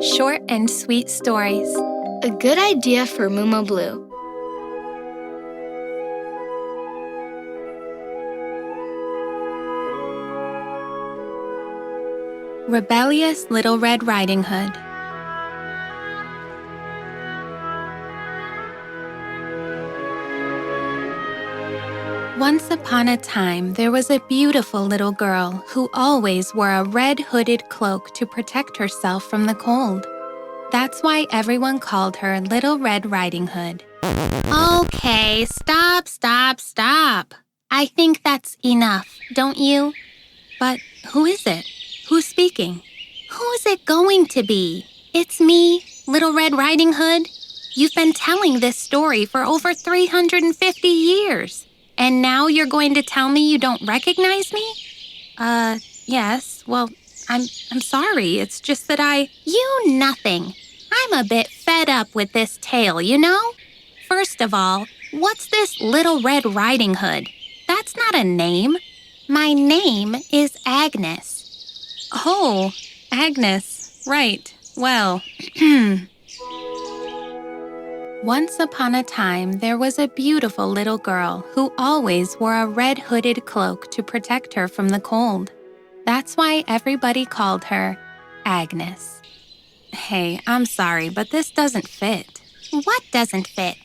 Short and sweet stories. A good idea for Mumu Blue. Rebellious Little Red Riding Hood. Once upon a time, there was a beautiful little girl who always wore a red hooded cloak to protect herself from the cold. That's why everyone called her Little Red Riding Hood. Okay, stop. I think that's enough, don't you? But who is it? Who's speaking? Who's it going to be? It's me, Little Red Riding Hood. You've been telling this story for over 350 years. And now you're going to tell me you don't recognize me? Yes. Well, I'm sorry. It's just that You nothing. I'm a bit fed up with this tale, you know? First of all, what's this Little Red Riding Hood? That's not a name. My name is Agnes. Oh, Agnes. Right. Well, Once upon a time, there was a beautiful little girl who always wore a red hooded cloak to protect her from the cold. That's why everybody called her Agnes. Hey, I'm sorry, but this doesn't fit. What doesn't fit?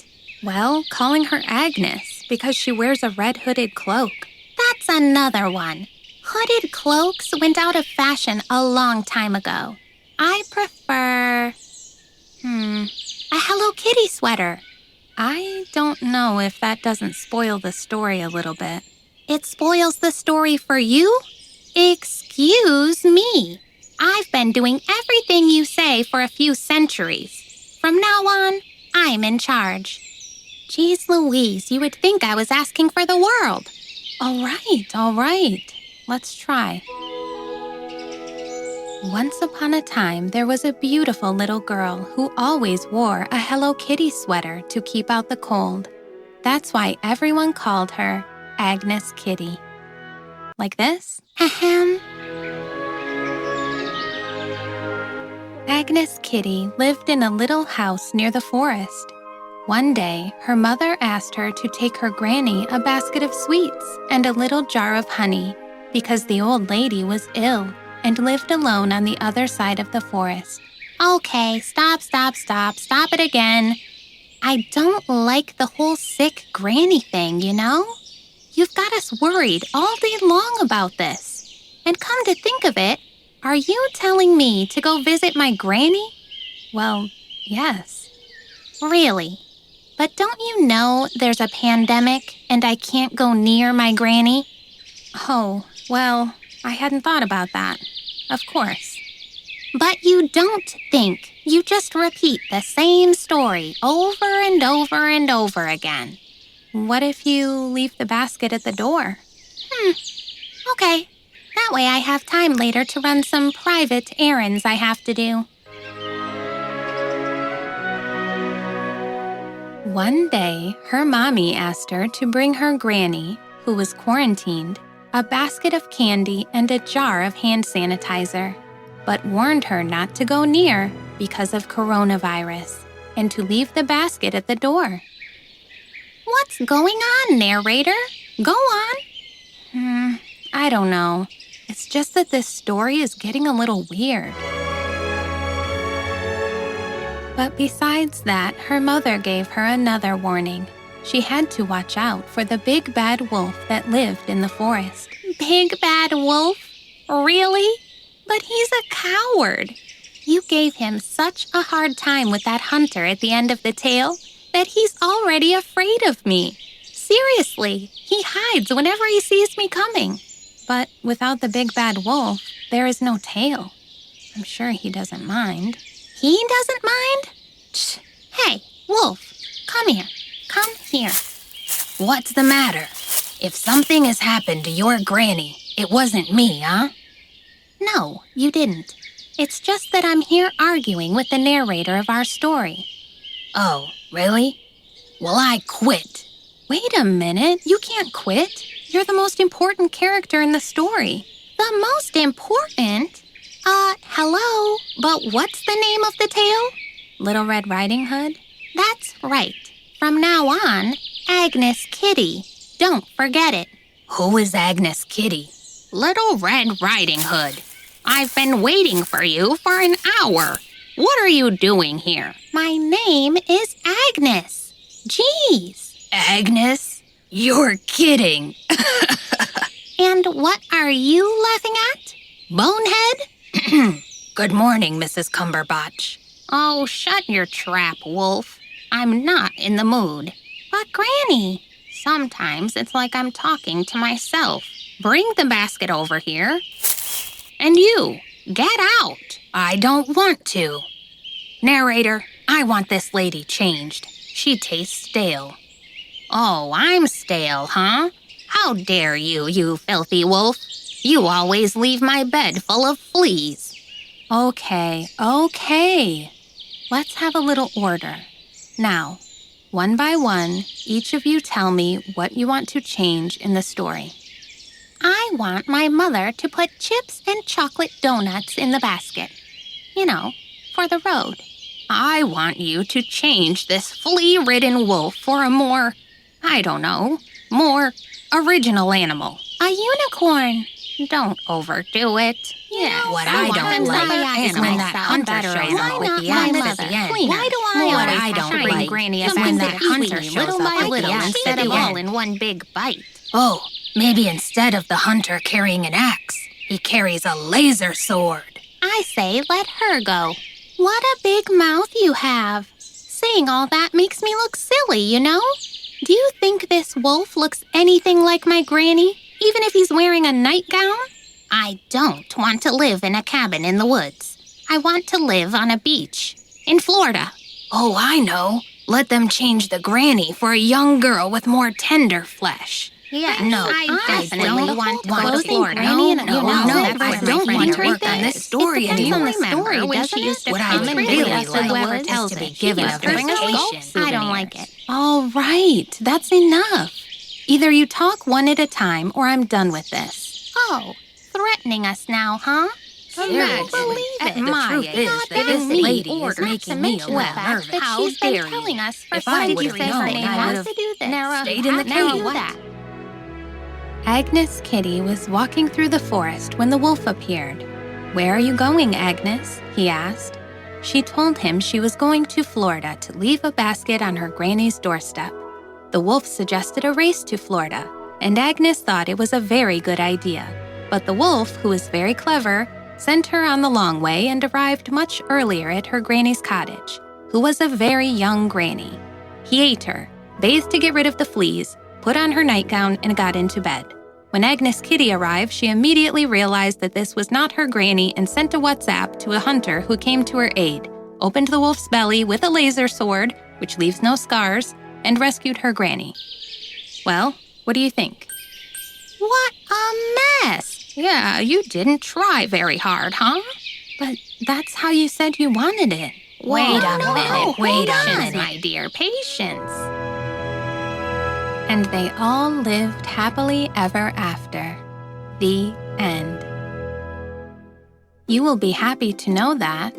Well, calling her Agnes because she wears a red hooded cloak. That's another one. Hooded cloaks went out of fashion a long time ago. I prefer... a Hello Kitty sweater. I don't know if that doesn't spoil the story a little bit. It spoils the story for you? Excuse me. I've been doing everything you say for a few centuries. From now on, I'm in charge. Geez Louise, you would think I was asking for the world. All right. Let's try. Once upon a time, there was a beautiful little girl who always wore a Hello Kitty sweater to keep out the cold. That's why everyone called her Agnes Kitty. Like this? Ahem. Agnes Kitty lived in a little house near the forest. One day, her mother asked her to take her granny a basket of sweets and a little jar of honey because the old lady was ill and lived alone on the other side of the forest. Okay, stop it again. I don't like the whole sick granny thing, you know? You've got us worried all day long about this. And come to think of it, are you telling me to go visit my granny? Well, yes. Really? But don't you know there's a pandemic and I can't go near my granny? Oh, well, I hadn't thought about that. Of course. But you don't think. You just repeat the same story over and over again. What if you leave the basket at the door? Okay. That way I have time later to run some private errands I have to do. One day, her mommy asked her to bring her granny, who was quarantined, a basket of candy and a jar of hand sanitizer, but warned her not to go near because of coronavirus and to leave the basket at the door. What's going on, narrator? Go on. I don't know. It's just that this story is getting a little weird. But besides that, her mother gave her another warning. She had to watch out for the big bad wolf that lived in the forest. Big bad wolf? Really? But he's a coward. You gave him such a hard time with that hunter at the end of the tale that he's already afraid of me. Seriously, he hides whenever he sees me coming. But without the big bad wolf, there is no tale. I'm sure he doesn't mind. He doesn't mind? Shh. Hey, wolf, come here. Come here. What's the matter? If something has happened to your granny, it wasn't me, huh? No, you didn't. It's just that I'm here arguing with the narrator of our story. Oh, really? Well, I quit. Wait a minute. You can't quit. You're the most important character in the story. The most important? Hello, But what's the name of the tale? Little Red Riding Hood? That's right. From now on, Agnes Kitty. Don't forget it. Who is Agnes Kitty? Little Red Riding Hood. I've been waiting for you for an hour. What are you doing here? My name is Agnes. Geez. Agnes? You're kidding. And what are you laughing at? Bonehead? Good morning, Mrs. Cumberbatch. Oh, shut your trap, Wolf. I'm not in the mood. But Granny. Sometimes it's like I'm talking to myself. Bring the basket over here. And you, get out. I don't want to. Narrator, I want this lady changed. She tastes stale. Oh, I'm stale, huh? How dare you, you filthy wolf? You always leave my bed full of fleas. Okay. Let's have a little order. Now, one by one, each of you tell me what you want to change in the story. I want my mother to put chips and chocolate donuts in the basket. You know, for the road. I want you to change this flea-ridden wolf for a more original animal. A unicorn. Don't overdo it. Yeah, what I don't like is when that hunter shows up with the axe at the end. Why do I What always I have don't to bring like Granny is a when basket that of hunter kiwi, shows little up by with little, the axe instead at of the all end. in one big bite. Oh, maybe instead of the hunter carrying an axe, he carries a laser sword. I say let her go. What a big mouth you have. Saying all that makes me look silly, you know? Do you think this wolf looks anything like my Granny, even if he's wearing a nightgown? I don't want to live in a cabin in the woods. I want to live on a beach in Florida. Oh, I know. Let them change the granny for a young girl with more tender flesh. Yeah, No, I definitely don't want to want go to closing Florida. Granny in a No, closet I for don't my want to friend work on this It story depends anymore. on the story, when doesn't she it? used to What I come would and really read us like whoever is tells to be it. given She a used to bring us vacation. gold I don't like souvenirs. it. All right, that's enough. Either you talk one at a time or I'm done with this. Oh, threatening us now, huh? Seriously, believe at it. my truth age, is that this me lady is orders, making to me a mention little the fact nervous. that How she's been dare telling you? us for If I did you would've say her known, name I was would've to do this? Nara, stayed in the Now cave. do that. Agnes Kitty was walking through the forest when the wolf appeared. "Where are you going, Agnes?" he asked. She told him she was going to Florida to leave a basket on her granny's doorstep. The wolf suggested a race to Florida, and Agnes thought it was a very good idea. But the wolf, who was very clever, sent her on the long way and arrived much earlier at her granny's cottage, who was a very young granny. He ate her, bathed to get rid of the fleas, put on her nightgown, and got into bed. When Agnes Kitty arrived, she immediately realized that this was not her granny and sent a WhatsApp to a hunter who came to her aid, opened the wolf's belly with a laser sword, which leaves no scars, and rescued her granny. Well, what do you think? What a mess! Yeah, you didn't try very hard, huh? But that's how you said you wanted it. Wait a minute, wait a Patience, minute. my dear, patience. And they all lived happily ever after. The end. You will be happy to know that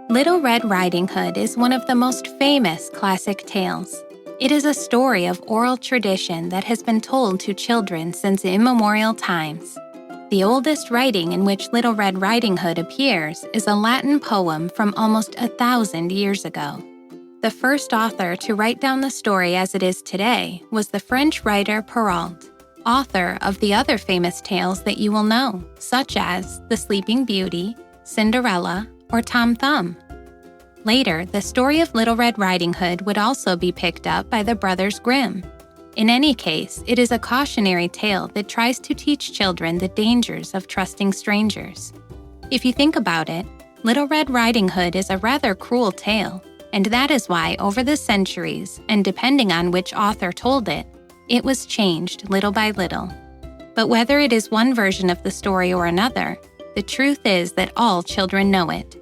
Little Red Riding Hood is one of the most famous classic tales. It is a story of oral tradition that has been told to children since immemorial times. The oldest writing in which Little Red Riding Hood appears is a Latin poem from almost 1,000 years ago. The first author to write down the story as it is today was the French writer Perrault, author of the other famous tales that you will know, such as The Sleeping Beauty, Cinderella, or Tom Thumb. Later, the story of Little Red Riding Hood would also be picked up by the Brothers Grimm. In any case, it is a cautionary tale that tries to teach children the dangers of trusting strangers. If you think about it, Little Red Riding Hood is a rather cruel tale, and that is why over the centuries, and depending on which author told it, it was changed little by little. But whether it is one version of the story or another, the truth is that all children know it.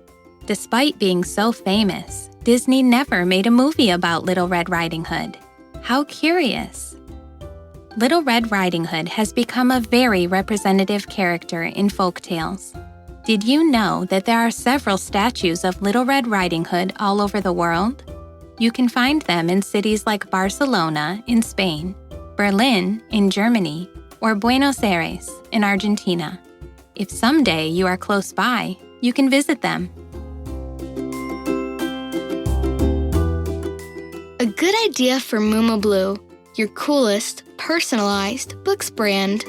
Despite being so famous, Disney never made a movie about Little Red Riding Hood. How curious! Little Red Riding Hood has become a very representative character in folk tales. Did you know that there are several statues of Little Red Riding Hood all over the world? You can find them in cities like Barcelona in Spain, Berlin in Germany, or Buenos Aires in Argentina. If someday you are close by, you can visit them. A good idea for Mumu Blue, your coolest, personalized books brand.